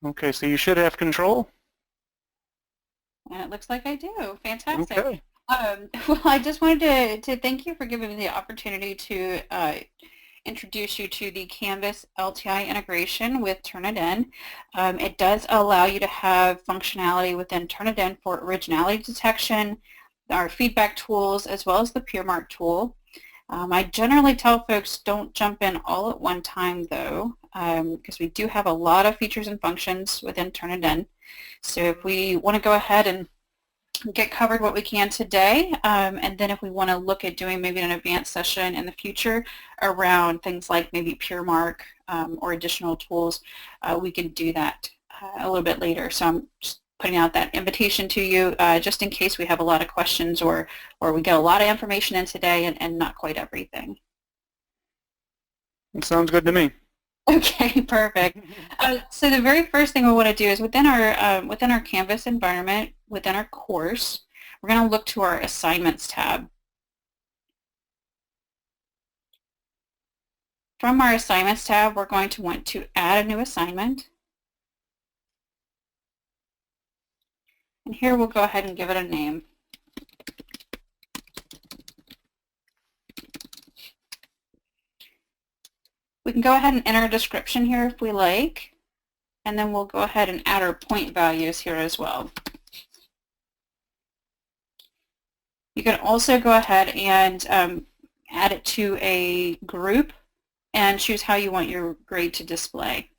Okay, so you should have control. And it looks like I do. Fantastic. Okay. Well, I just wanted to thank you for giving me the opportunity to introduce you to the Canvas LTI integration with Turnitin. It does allow you to have functionality within Turnitin for originality detection, our feedback tools, as well as the peer mark tool. I generally tell folks don't jump in all at one time though, because we do have a lot of features and functions within Turnitin. So if we want to go ahead and get covered what we can today, and then if we want to look at doing maybe an advanced session in the future around things like maybe peer mark or additional tools, we can do that a little bit later. So I'm just putting out that invitation to you just in case we have a lot of questions or we get a lot of information in today and not quite everything. It sounds good to me. Okay, perfect. So the very first thing we want to do is within our Canvas environment, within our course, we're going to look to our Assignments tab. From our Assignments tab, we're going to want to add a new assignment. And here we'll go ahead and give it a name. We can go ahead and enter a description here if we like, and then we'll go ahead and add our point values here as well. You can also go ahead and add it to a group and choose how you want your grade to display.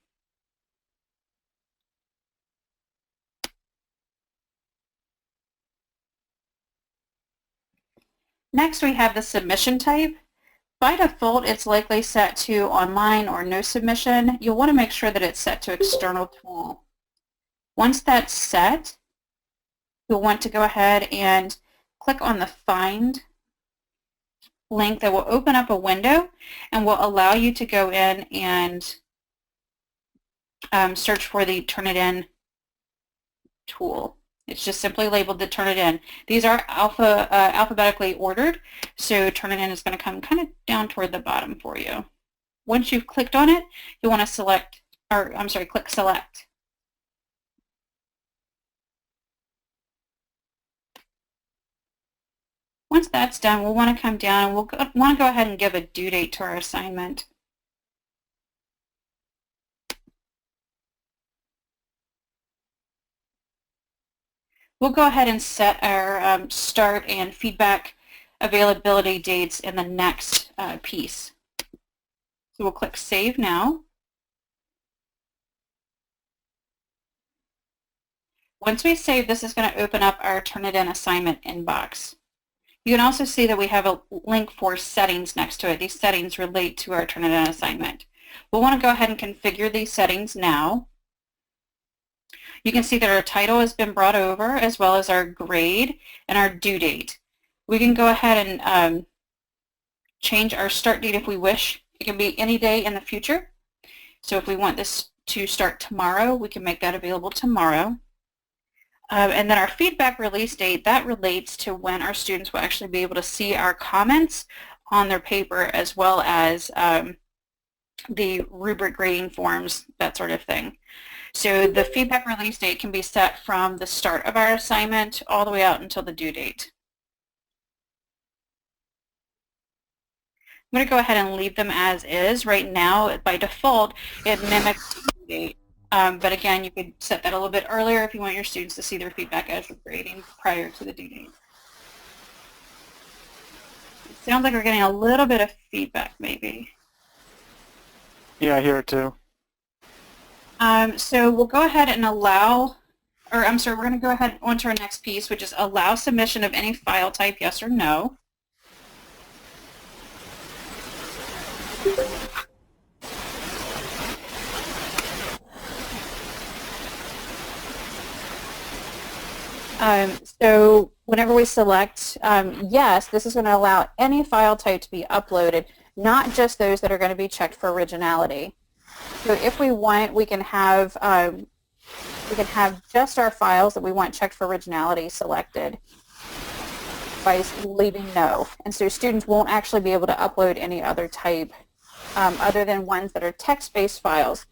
Next, we have the submission type. By default, it's likely set to online or no submission. You'll want to make sure that it's set to external tool. Once that's set, you'll want to go ahead and click on the Find link that will open up a window and will allow you to go in and search for the Turnitin tool. It's just simply labeled the Turnitin. These are alphabetically ordered, so Turnitin is going to come kind of down toward the bottom for you. Once you've clicked on it, you want to click Select. Once that's done, we'll want to come down and we'll want to go ahead and give a due date to our assignment. We'll go ahead and set our start and feedback availability dates in the next piece. So we'll click Save Now. Once we save, this is going to open up our Turnitin assignment inbox. You can also see that we have a link for settings next to it. These settings relate to our Turnitin assignment. We'll want to go ahead and configure these settings now. You can see that our title has been brought over, as well as our grade and our due date. We can go ahead and change our start date if we wish. It can be any day in the future. So if we want this to start tomorrow, we can make that available tomorrow. And then our feedback release date, that relates to when our students will actually be able to see our comments on their paper, as well as the rubric grading forms, that sort of thing. So the feedback release date can be set from the start of our assignment all the way out until the due date. I'm going to go ahead and leave them as is. Right now, by default, it mimics the due date. But again, you could set that a little bit earlier if you want your students to see their feedback as we're grading prior to the due date. It sounds like we're getting a little bit of feedback, maybe. Yeah, I hear it too. So we'll go ahead and allow, or I'm sorry, we're going to go ahead on to our next piece, which is allow submission of any file type, yes or no. So whenever we select yes, this is going to allow any file type to be uploaded, not just those that are going to be checked for originality. So if we want, we can have just our files that we want checked for originality selected by leaving no. And so students won't actually be able to upload any other type other than ones that are text-based files.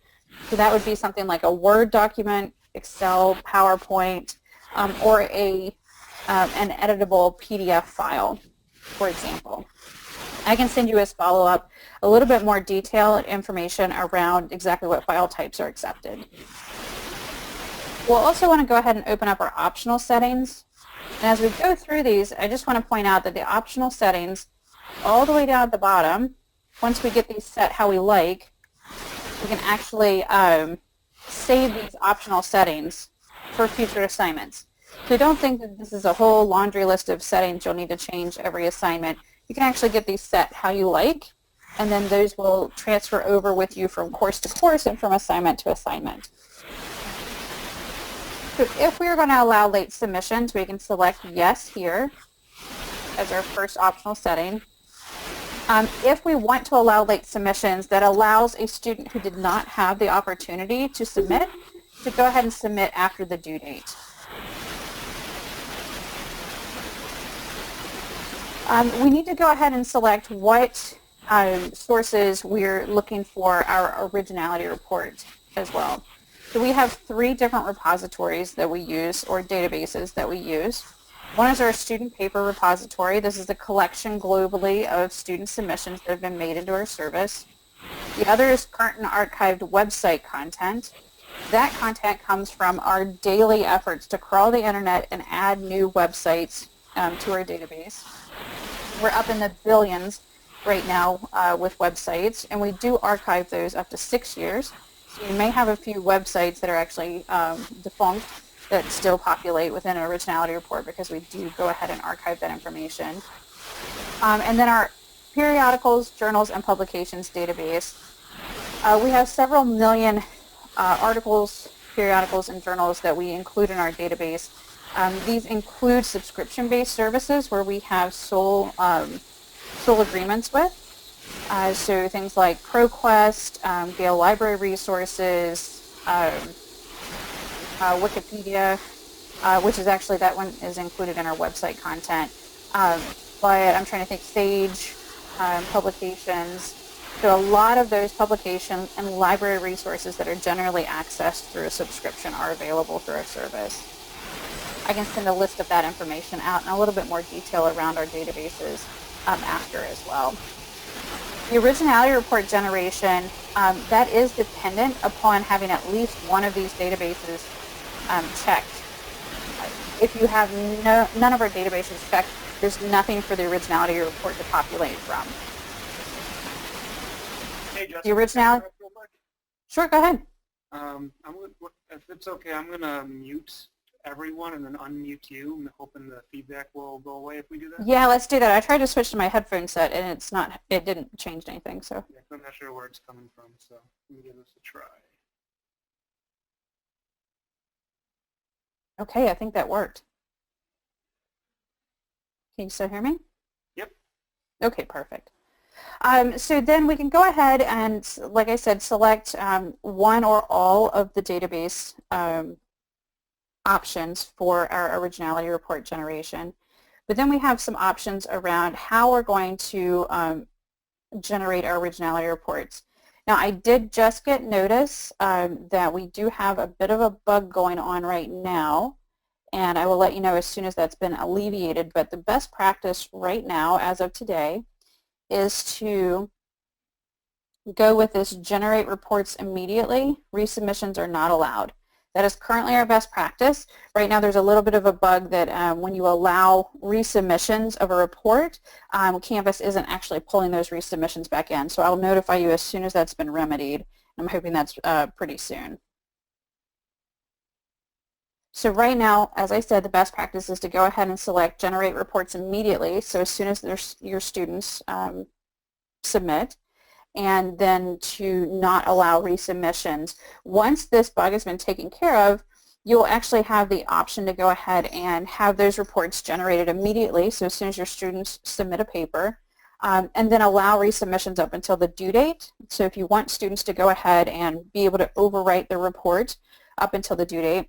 So that would be something like a Word document, Excel, PowerPoint, or an editable PDF file, for example. I can send you as follow-up a little bit more detailed information around exactly what file types are accepted. We'll also want to go ahead and open up our optional settings. And as we go through these, I just want to point out that the optional settings, all the way down at the bottom, once we get these set how we like, we can actually save these optional settings for future assignments. So don't think that this is a whole laundry list of settings you'll need to change every assignment. You can actually get these set how you like, and then those will transfer over with you from course to course and from assignment to assignment. So if we're going to allow late submissions, we can select yes here as our first optional setting. If we want to allow late submissions, that allows a student who did not have the opportunity to submit to go ahead and submit after the due date. We need to go ahead and select what sources we're looking for our originality report as well. So we have 3 different repositories that we use, or databases that we use. One is our student paper repository. This is a collection globally of student submissions that have been made into our service. The other is current and archived website content. That content comes from our daily efforts to crawl the internet and add new websites to our database. We're up in the billions right now with websites, and we do archive those up to 6 years. So you may have a few websites that are actually defunct that still populate within an originality report because we do go ahead and archive that information. And then our periodicals, journals, and publications database. We have several million articles, periodicals, and journals that we include in our database. These include subscription-based services where we have sole agreements with. So things like ProQuest, Gale Library Resources, Wikipedia, which is actually, that one is included in our website content. But I'm trying to think, Sage, publications. So a lot of those publications and library resources that are generally accessed through a subscription are available through our service. I can send a list of that information out and a little bit more detail around our databases after as well. The originality report generation, that is dependent upon having at least one of these databases checked. If you have none of our databases checked, there's nothing for the originality report to populate from. Hey, Justin, The originality? Sure, go ahead. If it's okay, I'm going to mute everyone and then unmute you. I'm hoping the feedback will go away if we do that. Yeah, let's do that. I tried to switch to my headphone set and it didn't change anything. So Yeah, I'm not sure where it's coming from, so let me give this a try. okay, I think that worked. Can you still hear me? Yep. Okay, perfect. So then we can go ahead and, like I said, select one or all of the database options for our originality report generation. But then we have some options around how we're going to generate our originality reports. Now, I did just get notice that we do have a bit of a bug going on right now, and I will let you know as soon as that's been alleviated. But the best practice right now, as of today, is to go with this generate reports immediately. Resubmissions are not allowed. That is currently our best practice. Right now there's a little bit of a bug that when you allow resubmissions of a report, Canvas isn't actually pulling those resubmissions back in. So I'll notify you as soon as that's been remedied. I'm hoping that's pretty soon. So right now, as I said, the best practice is to go ahead and select generate reports immediately. So as soon as your students submit, and then to not allow resubmissions. Once this bug has been taken care of, you'll actually have the option to go ahead and have those reports generated immediately, so as soon as your students submit a paper, and then allow resubmissions up until the due date. So if you want students to go ahead and be able to overwrite the report up until the due date,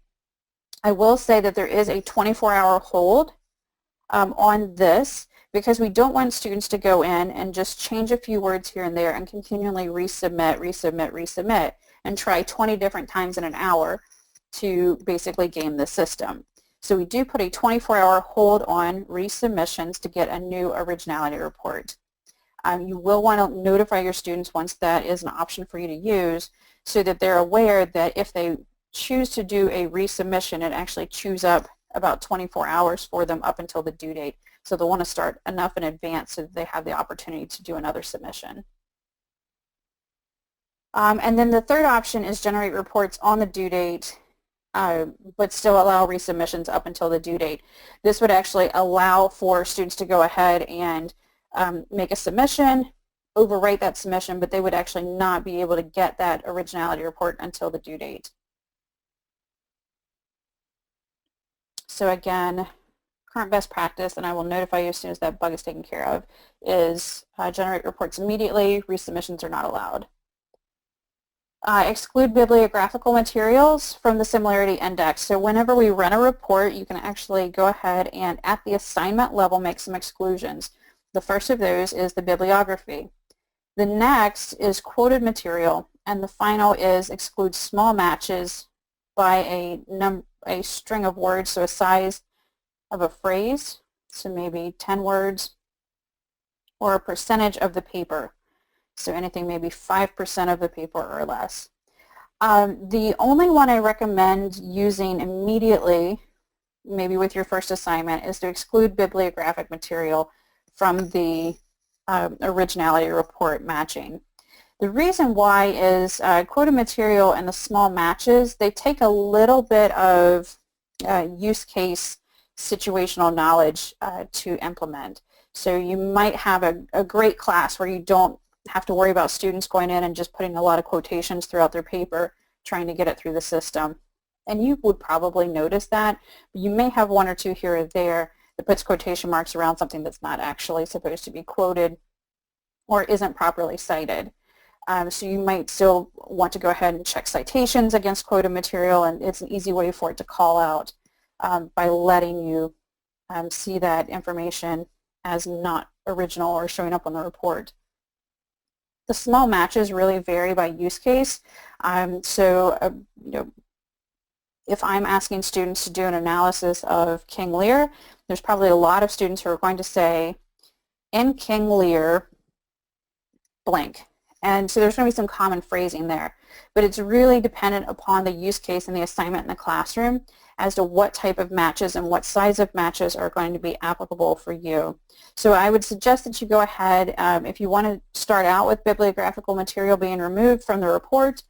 I will say that there is a 24-hour hold on this, because we don't want students to go in and just change a few words here and there and continually resubmit and try 20 different times in an hour to basically game the system. So we do put a 24-hour hold on resubmissions to get a new originality report. You will want to notify your students once that is an option for you to use so that they're aware that if they choose to do a resubmission, it actually chews up about 24 hours for them up until the due date. So they'll want to start enough in advance so that they have the opportunity to do another submission. And then the third option is generate reports on the due date, but still allow resubmissions up until the due date. This would actually allow for students to go ahead and make a submission, overwrite that submission, but they would actually not be able to get that originality report until the due date. So again, current best practice, and I will notify you as soon as that bug is taken care of, is generate reports immediately. Resubmissions are not allowed. Exclude bibliographical materials from the similarity index. So whenever we run a report, you can actually go ahead and at the assignment level make some exclusions. The first of those is the bibliography. The next is quoted material, and the final is exclude small matches by a string of words, so a size of a phrase, so maybe 10 words, or a percentage of the paper. So anything maybe 5% of the paper or less. The only one I recommend using immediately, maybe with your first assignment, is to exclude bibliographic material from the originality report matching. The reason why is quoted material and the small matches, they take a little bit of use case situational knowledge to implement. So you might have a great class where you don't have to worry about students going in and just putting a lot of quotations throughout their paper, trying to get it through the system. And you would probably notice that. But you may have one or two here or there that puts quotation marks around something that's not actually supposed to be quoted or isn't properly cited. So you might still want to go ahead and check citations against quoted material, and it's an easy way for it to call out by letting you see that information as not original or showing up on the report. The small matches really vary by use case. You know, if I'm asking students to do an analysis of King Lear, there's probably a lot of students who are going to say, in King Lear, blank. And so there's going to be some common phrasing there. But it's really dependent upon the use case and the assignment in the classroom as to what type of matches and what size of matches are going to be applicable for you. So I would suggest that you go ahead, if you want to start out with bibliographical material being removed from the report,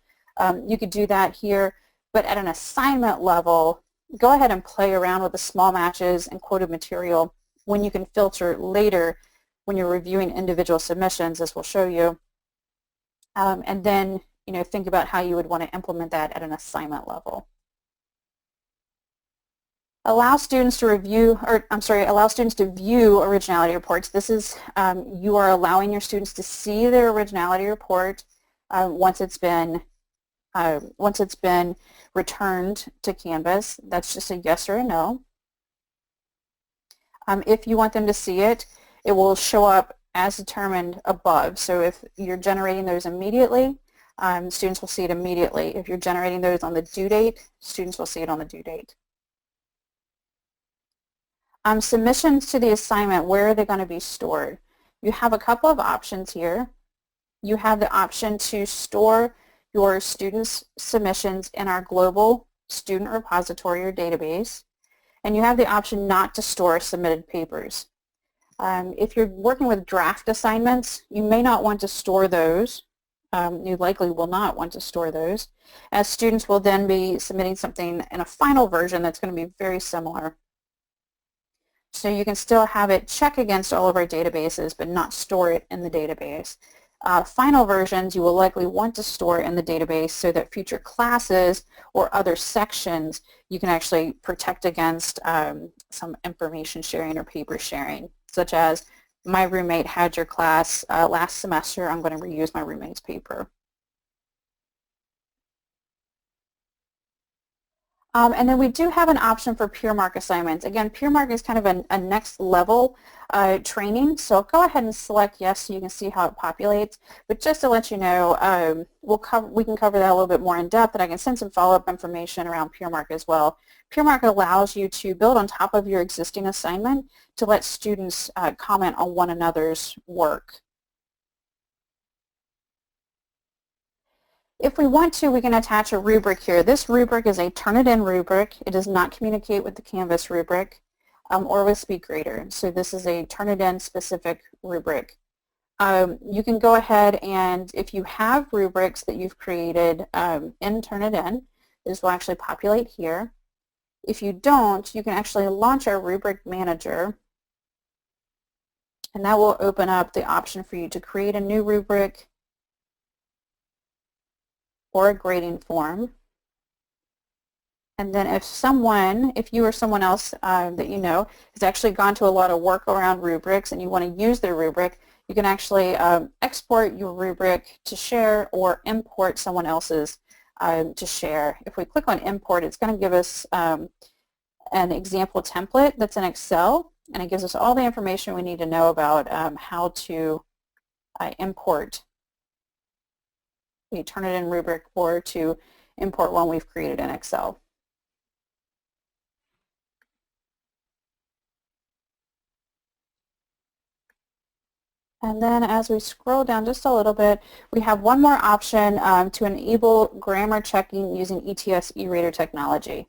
you could do that here. But at an assignment level, go ahead and play around with the small matches and quoted material when you can filter later when you're reviewing individual submissions, as we'll show you. And then, you know, think about how you would want to implement that at an assignment level. Allow students to review, or I'm sorry, allow students to view originality reports. This is, you are allowing your students to see their originality report once it's been returned to Canvas. That's just a yes or a no. If you want them to see it, it will show up as determined above. So if you're generating those immediately, students will see it immediately. If you're generating those on the due date, students will see it on the due date. Submissions to the assignment, where are they going to be stored? You have a couple of options here. You have the option to store your students' submissions in our global student repository or database, and you have the option not to store submitted papers. If you're working with draft assignments, you may not want to store those. You likely will not want to store those, as students will then be submitting something in a final version that's going to be very similar. So you can still have it check against all of our databases, but not store it in the database. Final versions you will likely want to store in the database so that future classes or other sections you can actually protect against some information sharing or paper sharing, such as my roommate had your class last semester, I'm going to reuse my roommate's paper. And then we do have an option for peer mark assignments. Again, peer mark is kind of a next level training. So go ahead and select yes so you can see how it populates. But just to let you know, we can cover that a little bit more in depth, and I can send some follow-up information around peer mark as well. Peer mark allows you to build on top of your existing assignment to let students comment on one another's work. If we want to, we can attach a rubric here. This rubric is a Turnitin rubric. It does not communicate with the Canvas rubric or with SpeakGrader. So this is a Turnitin specific rubric. You can go ahead and if you have rubrics that you've created in Turnitin, this will actually populate here. If you don't, you can actually launch our rubric manager, and that will open up the option for you to create a new rubric or a grading form. And then if you or someone else that you know has actually gone to a lot of work around rubrics and you want to use their rubric, you can actually export your rubric to share or import someone else's to share. If we click on import, it's going to give us an example template that's in Excel, and it gives us all the information we need to know about how to import a Turnitin rubric or to import one we've created in Excel. And then as we scroll down just a little bit, we have one more option to enable grammar checking using ETS eRater technology.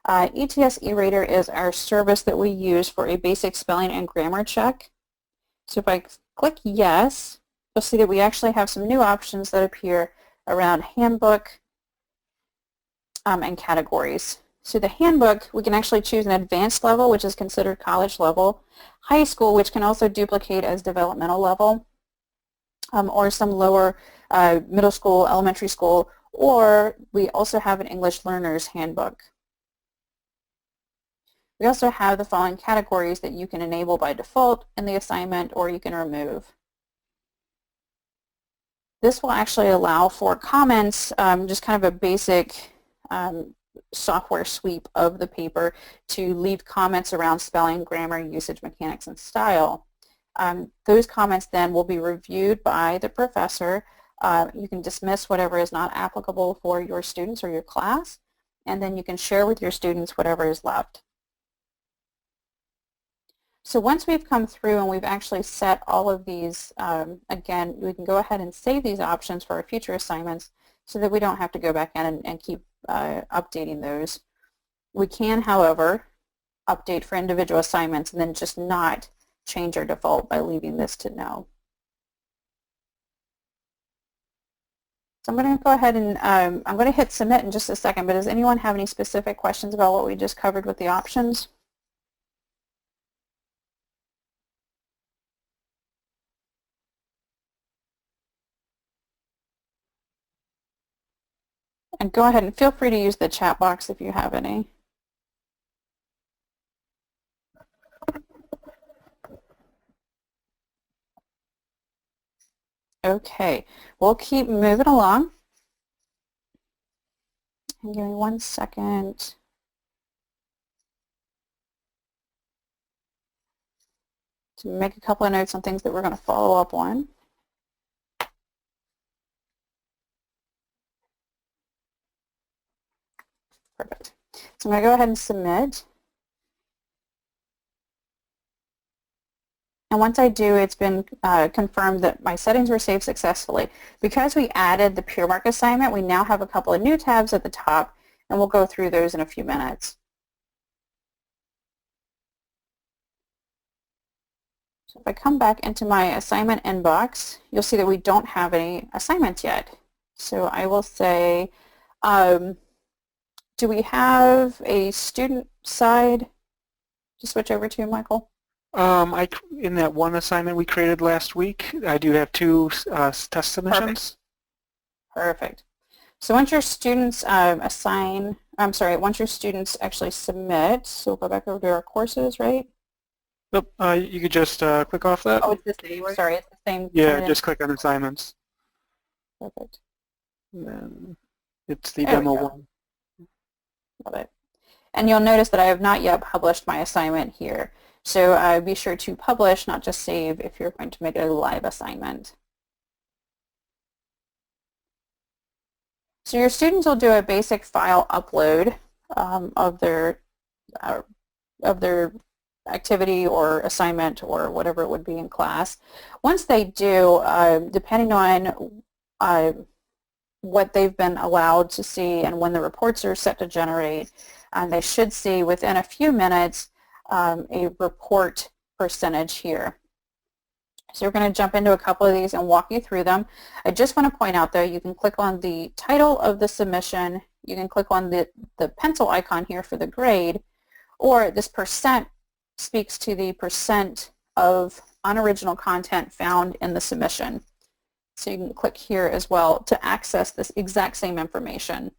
ETS eRater is our service that we use for a basic spelling and grammar check. So if I click yes, you'll see that we actually have some new options that appear around handbook and categories. So the handbook, we can actually choose an advanced level, which is considered college level, high school, which can also duplicate as developmental level, or some lower middle school, elementary school, or we also have an English learner's handbook. We also have the following categories that you can enable by default in the assignment or you can remove. This will actually allow for comments, just kind of a basic software sweep of the paper to leave comments around spelling, grammar, usage, mechanics, and style. Those comments then will be reviewed by the professor. You can dismiss whatever is not applicable for your students or your class, and then you can share with your students whatever is left. So once we've come through and we've actually set all of these, again, we can go ahead and save these options for our future assignments so that we don't have to go back in and keep updating those. We can, however, update for individual assignments and then just not change our default by leaving this to no. So I'm going to go ahead and I'm going to hit submit in just a second, but does anyone have any specific questions about what we just covered with the options? And go ahead and feel free to use the chat box if you have any. Okay, we'll keep moving along. And give me 1 second. To make a couple of notes on things that we're going to follow up on. Perfect. So I'm going to go ahead and submit. And once I do, it's been confirmed that my settings were saved successfully. Because we added the peer mark assignment, we now have a couple of new tabs at the top, and we'll go through those in a few minutes. So if I come back into my assignment inbox, you'll see that we don't have any assignments yet. So I will say, do we have a student side to switch over to, Michael? In that one assignment we created last week, I do have 2 test submissions. Perfect. So once your students once your students actually submit, so we'll go back over to our courses, right? Nope, you could just click off that. Oh, it's the same. Sorry, it's the same. Yeah, just click on assignments. Perfect. And then it's the There we demo go. one. Love it. And you'll notice that I have not yet published my assignment here. So be sure to publish, not just save, if you're going to make it a live assignment. So your students will do a basic file upload of their activity or assignment or whatever it would be in class. Once they do, depending on what they've been allowed to see and when the reports are set to generate, they should see within a few minutes a report percentage here. So we're going to jump into a couple of these and walk you through them. I just want to point out, though, you can click on the title of the submission, you can click on the pencil icon here for the grade, or this percent speaks to the percent of unoriginal content found in the submission. So you can click here as well to access this exact same information.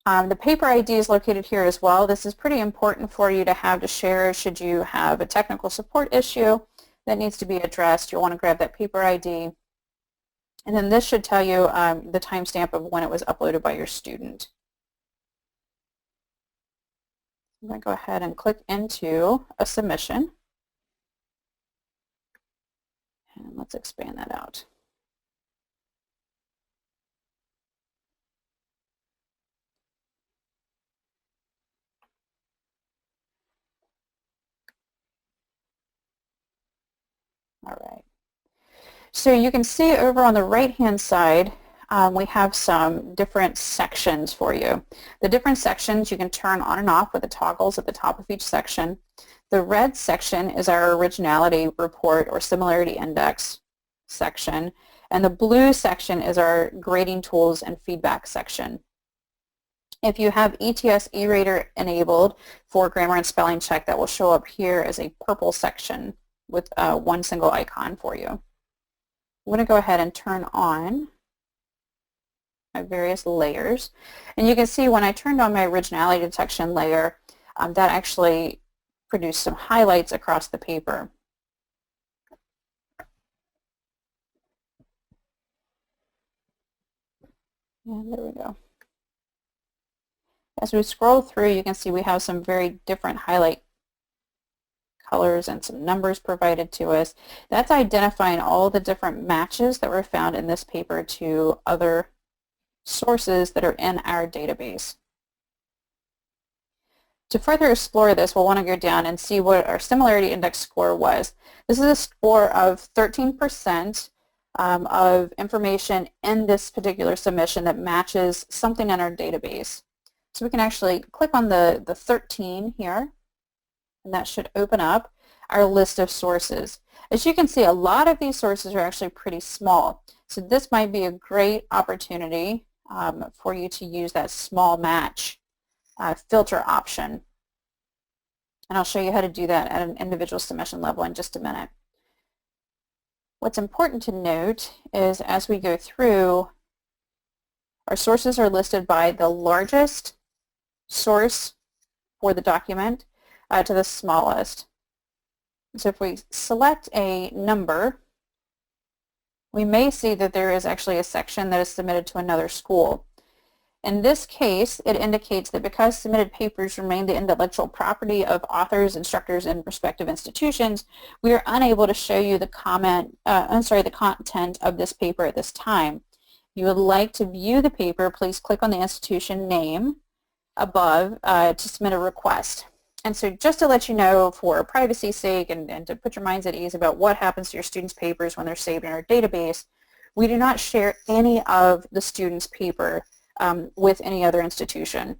The paper ID is located here as well. This is pretty important for you to have to share should you have a technical support issue that needs to be addressed. You'll want to grab that paper ID. And then this should tell you the timestamp of when it was uploaded by your student. I'm going to go ahead and click into a submission. And let's expand that out. All right. So you can see over on the right-hand side, we have some different sections for you. The different sections you can turn on and off with the toggles at the top of each section. The red section is our originality report or similarity index section, and the blue section is our grading tools and feedback section. If you have ETS eRater enabled for grammar and spelling check, that will show up here as a purple section with one single icon for you. I'm going to go ahead and turn on my various layers. And you can see when I turned on my originality detection layer, that actually produced some highlights across the paper. And there we go. As we scroll through, you can see we have some very different highlight colors and some numbers provided to us. That's identifying all the different matches that were found in this paper to other sources that are in our database. To further explore this, we'll want to go down and see what our similarity index score was. This is a score of 13% of information in this particular submission that matches something in our database. So we can actually click on the 13 here, and that should open up our list of sources. As you can see, a lot of these sources are actually pretty small. So this might be a great opportunity for you to use that small match filter option. And I'll show you how to do that at an individual submission level in just a minute. What's important to note is as we go through, our sources are listed by the largest source for the document to the smallest. So if we select a number, we may see that there is actually a section that is submitted to another school. In this case, it indicates that because submitted papers remain the intellectual property of authors, instructors, and respective institutions, we are unable to show you the content of this paper at this time. If you would like to view the paper, please click on the institution name above to submit a request. And so just to let you know, for privacy's sake and to put your minds at ease about what happens to your students' papers when they're saved in our database, we do not share any of the students' paper with any other institution.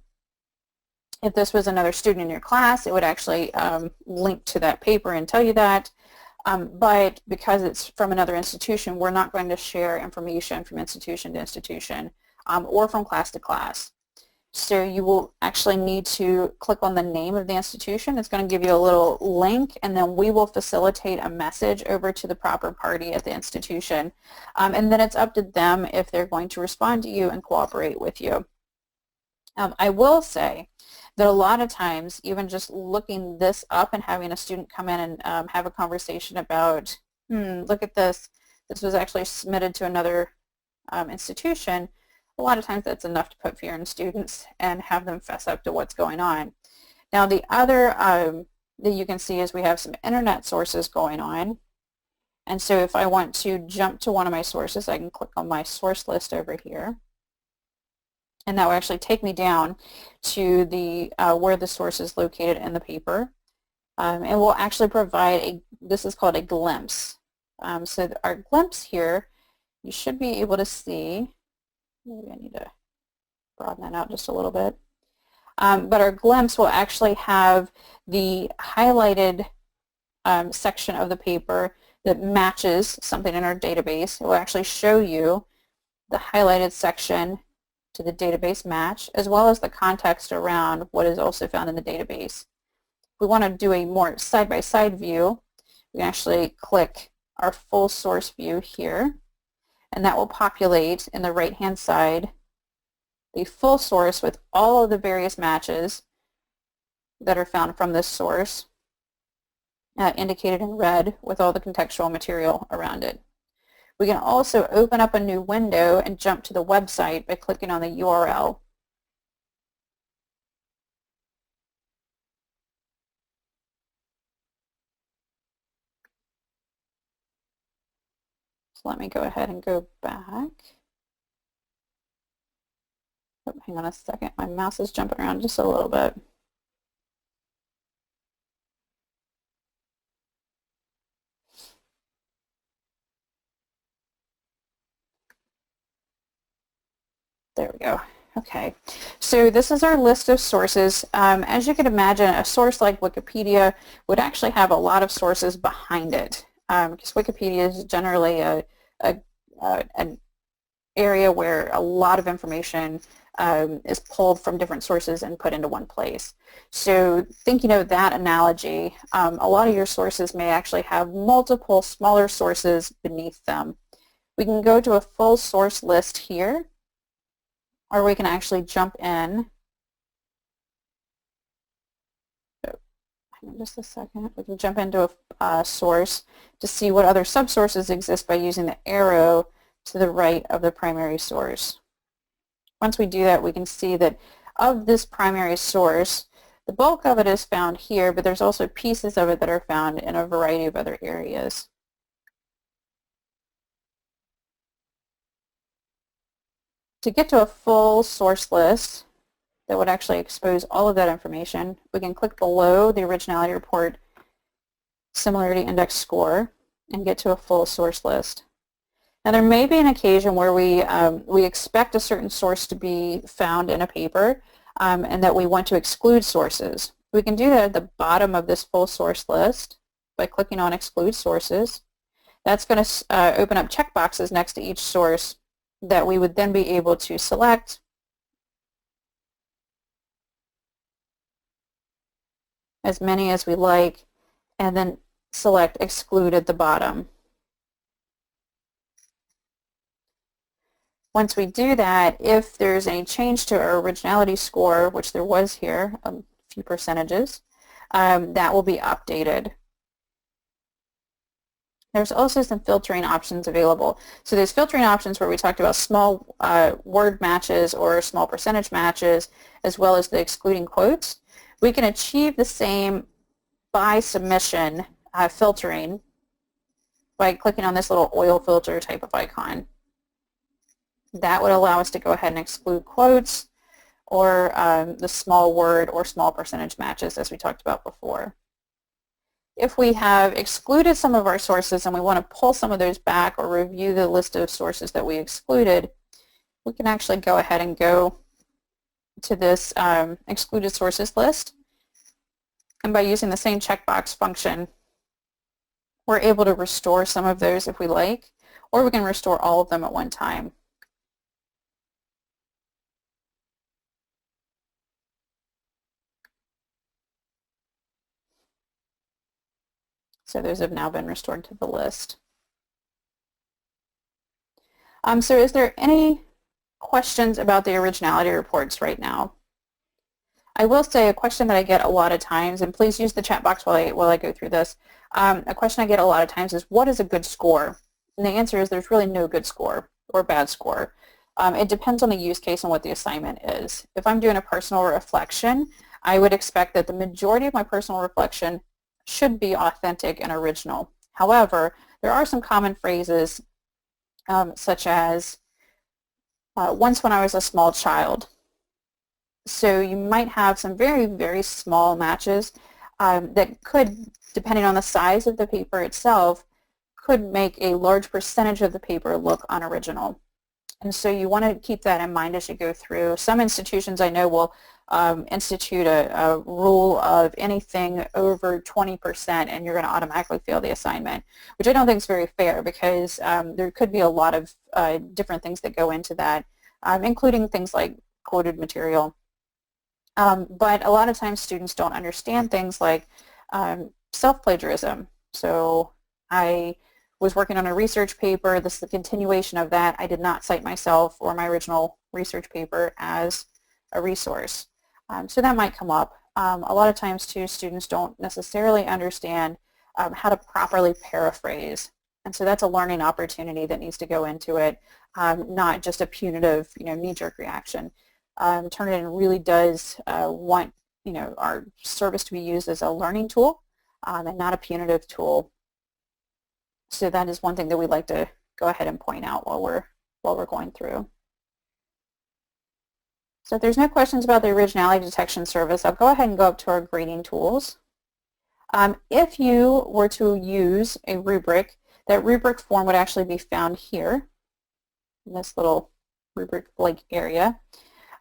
If this was another student in your class, it would actually link to that paper and tell you that. But because it's from another institution, we're not going to share information from institution to institution or from class to class. So you will actually need to click on the name of the institution. It's going to give you a little link, and then we will facilitate a message over to the proper party at the institution. And then it's up to them if they're going to respond to you and cooperate with you. I will say that a lot of times, even just looking this up and having a student come in and have a conversation about, look at this, this was actually submitted to another institution, a lot of times that's enough to put fear in students and have them fess up to what's going on. Now the other that you can see is we have some internet sources going on. And so if I want to jump to one of my sources, I can click on my source list over here. And that will actually take me down to the where the source is located in the paper. And we'll actually provide this is called a glimpse. So our glimpse here, you should be able to see, maybe I need to broaden that out just a little bit. But our glimpse will actually have the highlighted section of the paper that matches something in our database. It will actually show you the highlighted section to the database match, as well as the context around what is also found in the database. If we want to do a more side-by-side view, we can actually click our full source view here, and that will populate in the right-hand side the full source with all of the various matches that are found from this source, indicated in red with all the contextual material around it. We can also open up a new window and jump to the website by clicking on the URL. So let me go ahead and go back. Oh, hang on a second, my mouse is jumping around just a little bit. There we go. Okay, so this is our list of sources. As you can imagine, a source like Wikipedia would actually have a lot of sources behind it, because Wikipedia is generally an area where a lot of information is pulled from different sources and put into one place. So thinking of that analogy, a lot of your sources may actually have multiple smaller sources beneath them. We can go to a full source list here, or we can actually jump in. Oh, hang on just a second. We can jump into a source to see what other subsources exist by using the arrow to the right of the primary source. Once we do that, we can see that of this primary source, the bulk of it is found here, but there's also pieces of it that are found in a variety of other areas. To get to a full source list that would actually expose all of that information, we can click below the originality report similarity index score and get to a full source list. Now there may be an occasion where we expect a certain source to be found in a paper and that we want to exclude sources. We can do that at the bottom of this full source list by clicking on exclude sources. That's going to open up checkboxes next to each source that we would then be able to select as many as we like, and then select exclude at the bottom. Once we do that, if there's any change to our originality score, which there was here, a few percentages, that will be updated. There's also some filtering options available. So there's filtering options where we talked about small word matches or small percentage matches, as well as the excluding quotes. We can achieve the same by submission filtering by clicking on this little oil filter type of icon. That would allow us to go ahead and exclude quotes or the small word or small percentage matches as we talked about before. If we have excluded some of our sources and we want to pull some of those back or review the list of sources that we excluded, we can actually go ahead and go to this excluded sources list. And by using the same checkbox function, we're able to restore some of those if we like, or we can restore all of them at one time. So those have now been restored to the list. So is there any questions about the originality reports right now? I will say a question that I get a lot of times, and please use the chat box while I go through this. A question I get a lot of times is, what is a good score? And the answer is there's really no good score or bad score. It depends on the use case and what the assignment is. If I'm doing a personal reflection, I would expect that the majority of my personal reflection should be authentic and original. However, there are some common phrases such as, once when I was a small child. So you might have some very, very small matches that could, depending on the size of the paper itself, could make a large percentage of the paper look unoriginal. And so you want to keep that in mind as you go through. Some institutions I know will institute a rule of anything over 20% and you're going to automatically fail the assignment, which I don't think is very fair because there could be a lot of different things that go into that, including things like quoted material. But a lot of times students don't understand things like self-plagiarism. So I was working on a research paper. This is the continuation of that. I did not cite myself or my original research paper as a resource. So that might come up. A lot of times too, students don't necessarily understand how to properly paraphrase. And so that's a learning opportunity that needs to go into it, not just a punitive, knee-jerk reaction. Turnitin really does want, our service to be used as a learning tool and not a punitive tool. So that is one thing that we'd like to go ahead and point out while we're going through. So if there's no questions about the originality detection service, I'll go ahead and go up to our grading tools. If you were to use a rubric, that rubric form would actually be found here in this little rubric blank area.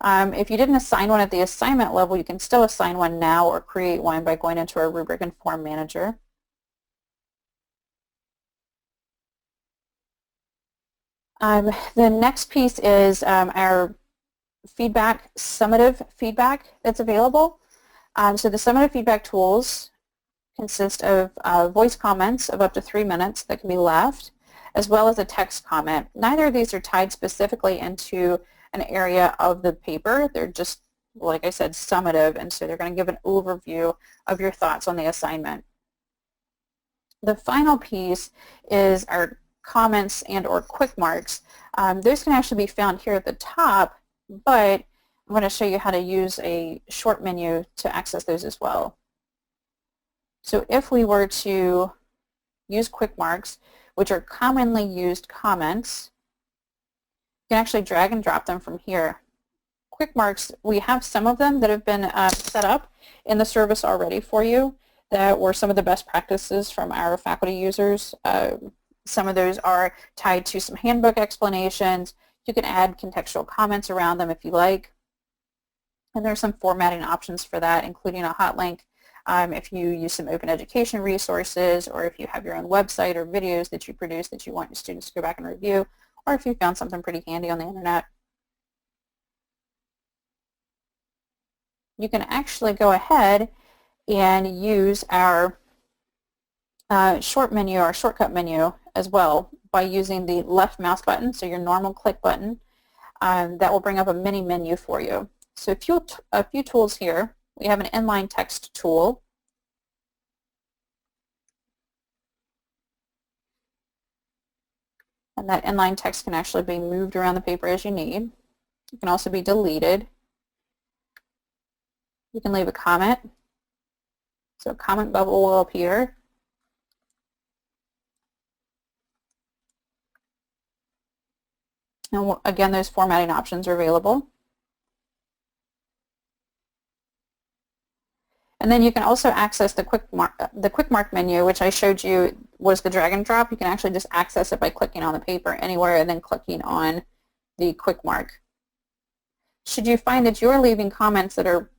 If you didn't assign one at the assignment level, you can still assign one now or create one by going into our rubric and form manager. The next piece is our feedback, summative feedback that's available. So the summative feedback tools consist of voice comments of up to 3 minutes that can be left, as well as a text comment. Neither of these are tied specifically into an area of the paper. They're just, like I said, summative, and so they're going to give an overview of your thoughts on the assignment. The final piece is our comments and or quick marks. Those can actually be found here at the top, but I'm going to show you how to use a short menu to access those as well. So if we were to use quick marks, which are commonly used comments, you can actually drag and drop them from here. Quick marks, we have some of them that have been set up in the service already for you that were some of the best practices from our faculty users. Some of those are tied to some handbook explanations. You can add contextual comments around them if you like. And there's some formatting options for that, including a hot link if you use some open education resources, or if you have your own website or videos that you produce that you want your students to go back and review, or if you found something pretty handy on the internet. You can actually go ahead and use our short menu, our shortcut menu as well, by using the left mouse button, so your normal click button. That will bring up a mini menu for you. So a few tools here. We have an inline text tool. And that inline text can actually be moved around the paper as you need. It can also be deleted. You can leave a comment. So a comment bubble will appear. And again, those formatting options are available. And then you can also access the quick mark menu, which I showed you was the drag and drop. You can actually just access it by clicking on the paper anywhere and then clicking on the quick mark. Should you find that you're leaving comments that are,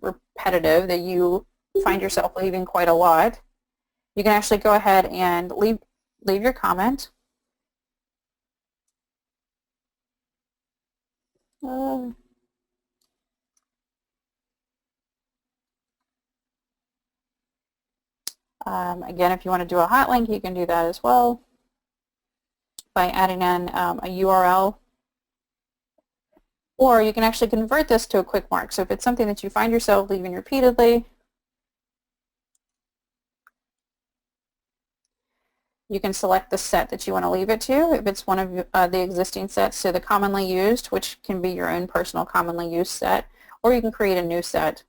repetitive, that you find yourself leaving quite a lot, you can actually go ahead and leave your comment. Again, if you want to do a hot link, you can do that as well by adding in a URL. Or you can actually convert this to a quick mark. So if it's something that you find yourself leaving repeatedly, You can select the set that you want to leave it to if it's one of the existing sets. So the commonly used, which can be your own personal commonly used set, or you can create a new set.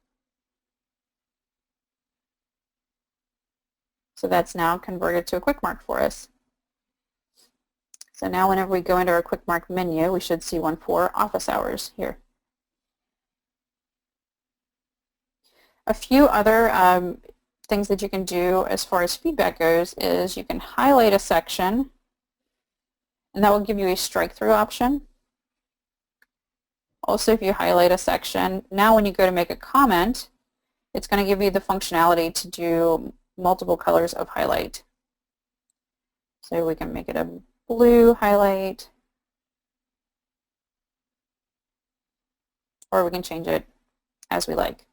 So that's now converted to a quick mark for us. So now whenever we go into our quick mark menu, we should see one for office hours here. A few other things that you can do as far as feedback goes is you can highlight a section, and that will give you a strike-through option. Also, if you highlight a section, now when you go to make a comment, it's going to give you the functionality to do multiple colors of highlight. So we can make it a blue highlight, or we can change it as we like.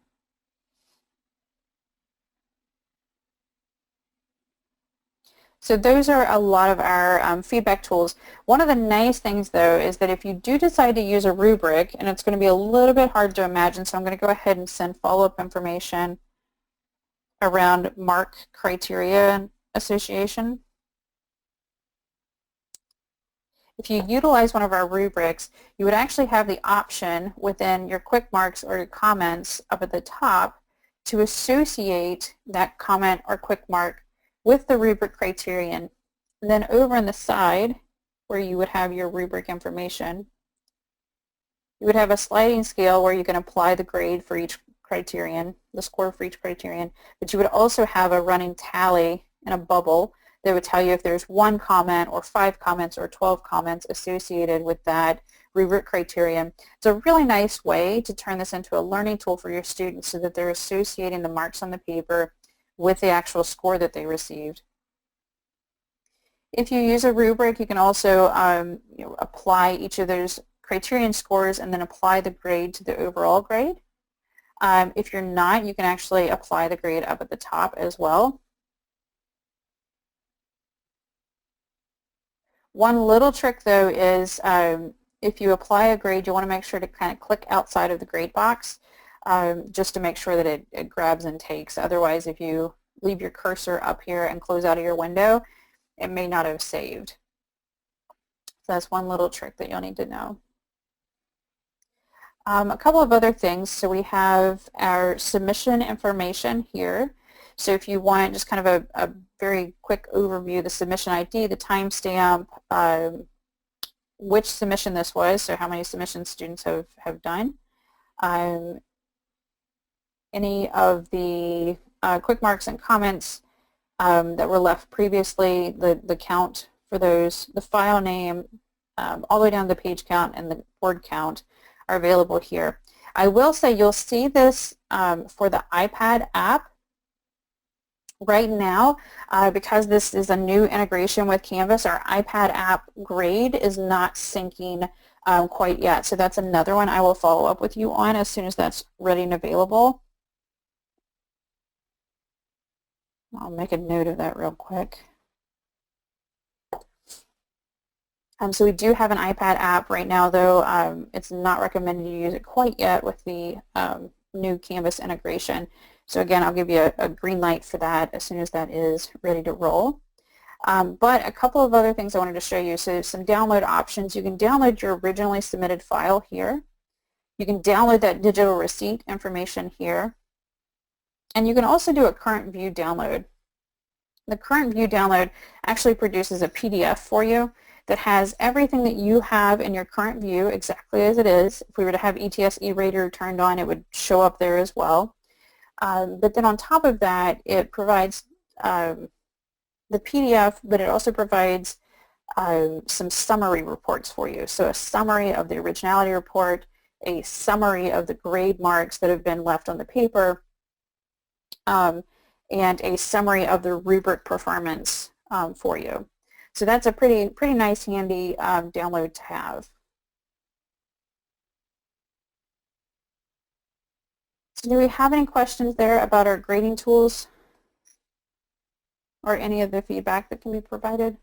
So those are a lot of our feedback tools. One of the nice things, though, is that if you do decide to use a rubric, and it's going to be a little bit hard to imagine, so I'm going to go ahead and send follow-up information around mark criteria association. If you utilize one of our rubrics, you would actually have the option within your quick marks or your comments up at the top to associate that comment or quick mark with the rubric criterion. And then over on the side, where you would have your rubric information, you would have a sliding scale where you can apply the grade for each criterion, the score for each criterion, but you would also have a running tally in a bubble that would tell you if there's 1 comment or 5 comments or 12 comments associated with that rubric criterion. It's a really nice way to turn this into a learning tool for your students so that they're associating the marks on the paper with the actual score that they received. If you use a rubric, you can also apply each of those criterion scores and then apply the grade to the overall grade. If you're not, you can actually apply the grade up at the top as well. One little trick, though, is if you apply a grade, you want to make sure to kind of click outside of the grade box just to make sure that it grabs and takes. Otherwise, if you leave your cursor up here and close out of your window, it may not have saved. So that's one little trick that you'll need to know. A couple of other things. So we have our submission information here. So if you want just kind of a very quick overview, the submission ID, the timestamp, which submission this was, so how many submissions students have done, any of the quick marks and comments that were left previously, the count for those, the file name, all the way down to the page count and the word count are available here. I will say you'll see this for the iPad app right now because this is a new integration with Canvas. Our iPad app grade is not syncing quite yet, so that's another one I will follow up with you on as soon as that's ready and available. I'll make a note of that real quick. So we do have an iPad app right now, though it's not recommended you use it quite yet with the new Canvas integration. So again, I'll give you a green light for that as soon as that is ready to roll. But a couple of other things I wanted to show you. So some download options. You can download your originally submitted file here. You can download that digital receipt information here. And you can also do a current view download. The current view download actually produces a PDF for you that has everything that you have in your current view exactly as it is. If we were to have ETS E-Rater turned on, it would show up there as well. But then on top of that, it provides the PDF, but it also provides some summary reports for you. So a summary of the originality report, a summary of the grade marks that have been left on the paper, and a summary of the rubric performance for you. So that's a pretty nice, handy download to have. So do we have any questions there about our grading tools or any of the feedback that can be provided?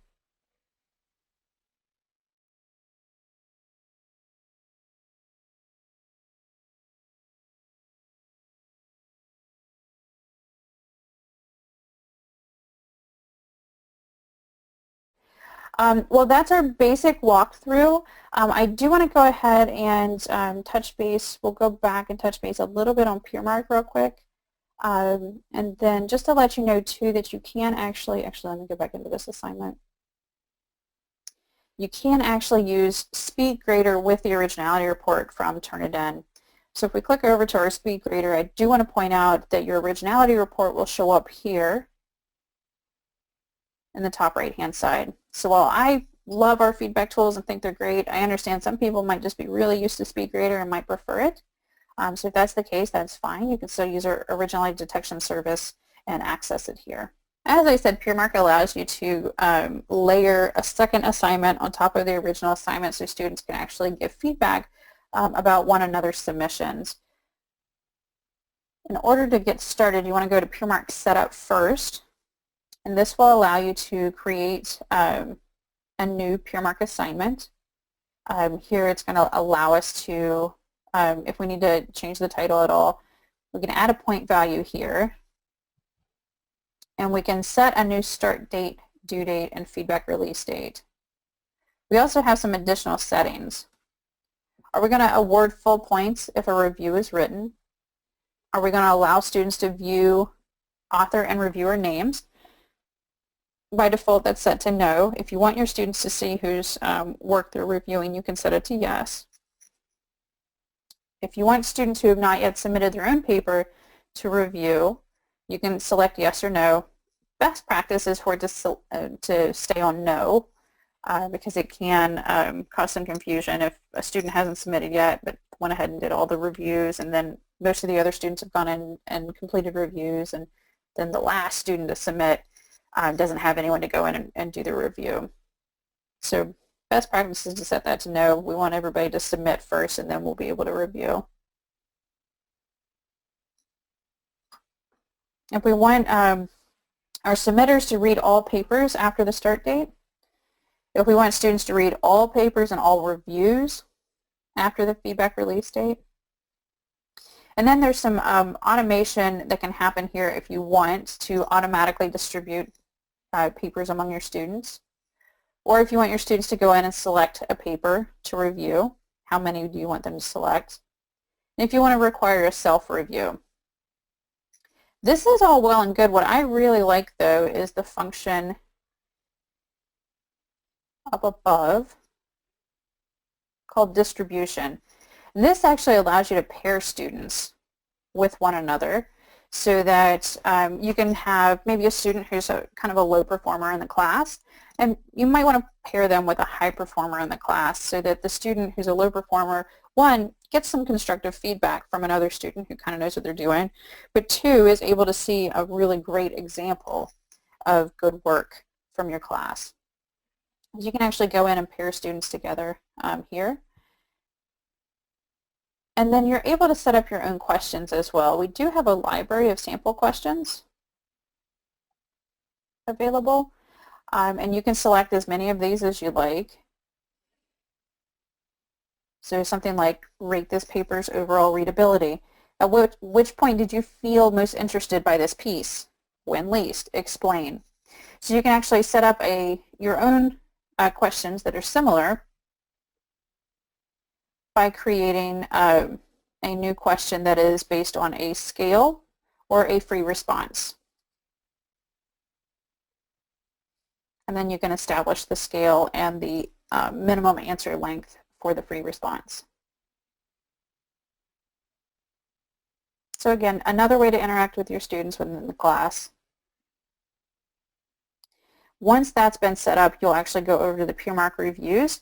Well, that's our basic walkthrough. I do want to go ahead and touch base. We'll go back and touch base a little bit on PeerMark real quick. And then just to let you know, too, that you can actually let me go back into this assignment. You can actually use SpeedGrader with the originality report from Turnitin. So if we click over to our SpeedGrader, I do want to point out that your originality report will show up here in the top right-hand side. So while I love our feedback tools and think they're great, I understand some people might just be really used to SpeedGrader and might prefer it. So if that's the case, that's fine. You can still use our originality detection service and access it here. As I said, PeerMark allows you to layer a second assignment on top of the original assignment so students can actually give feedback about one another's submissions. In order to get started, you want to go to PeerMark Setup first, and this will allow you to create a new PeerMark assignment. Here it's going to allow us to, if we need to change the title at all, we can add a point value here. And we can set a new start date, due date, and feedback release date. We also have some additional settings. Are we going to award full points if a review is written? Are we going to allow students to view author and reviewer names? By default, that's set to no. If you want your students to see whose work they're reviewing, you can set it to yes. If you want students who have not yet submitted their own paper to review, you can select yes or no. Best practice is for it to stay on no because it can cause some confusion if a student hasn't submitted yet but went ahead and did all the reviews, and then most of the other students have gone in and completed reviews, and then the last student to submit doesn't have anyone to go in and do the review. So best practice is to set that to no. We want everybody to submit first, and then we'll be able to review. If we want our submitters to read all papers after the start date, if we want students to read all papers and all reviews after the feedback release date. And then there's some automation that can happen here if you want to automatically distribute papers among your students, or if you want your students to go in and select a paper to review, how many do you want them to select? And if you want to require a self-review. This is all well and good. What I really like, though, is the function up above called distribution. And this actually allows you to pair students with one another so that you can have maybe a student who's kind of a low performer in the class, and you might want to pair them with a high performer in the class so that the student who's a low performer, one, gets some constructive feedback from another student who kind of knows what they're doing, but two, is able to see a really great example of good work from your class. You can actually go in and pair students together here. And then you're able to set up your own questions as well. We do have a library of sample questions available, and you can select as many of these as you like. So something like, rate this paper's overall readability. At which point did you feel most interested by this piece? When least? Explain. So you can actually set up your own questions that are similar by creating a new question that is based on a scale or a free response. And then you can establish the scale and the minimum answer length for the free response. So again, another way to interact with your students within the class. Once that's been set up, you'll actually go over to the PeerMark reviews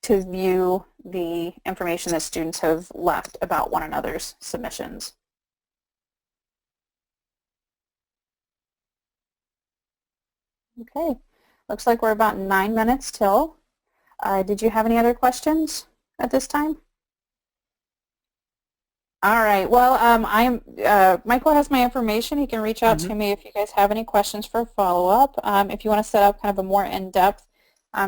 to view the information that students have left about one another's submissions. Okay, looks like we're about 9 minutes till. Did you have any other questions at this time? All right, well, Michael has my information. He can reach out to me if you guys have any questions for follow-up. If you want to set up kind of a more in-depth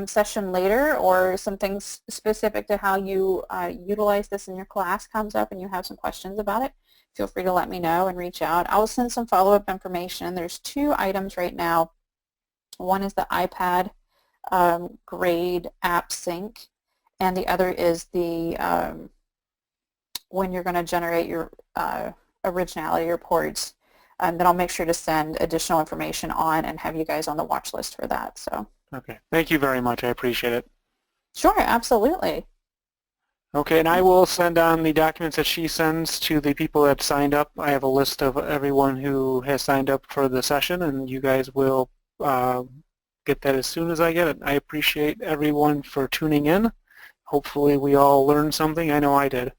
session later, or some things specific to how you utilize this in your class comes up and you have some questions about it, feel free to let me know and reach out. I will send some follow-up information. There's 2 items right now. One is the iPad grade app sync, and the other is the when you're going to generate your originality reports. And then I'll make sure to send additional information on and have you guys on the watch list for that. So. Okay. Thank you very much. I appreciate it. Sure, absolutely. Okay, and I will send on the documents that she sends to the people that signed up. I have a list of everyone who has signed up for the session, and you guys will get that as soon as I get it. I appreciate everyone for tuning in. Hopefully we all learned something. I know I did.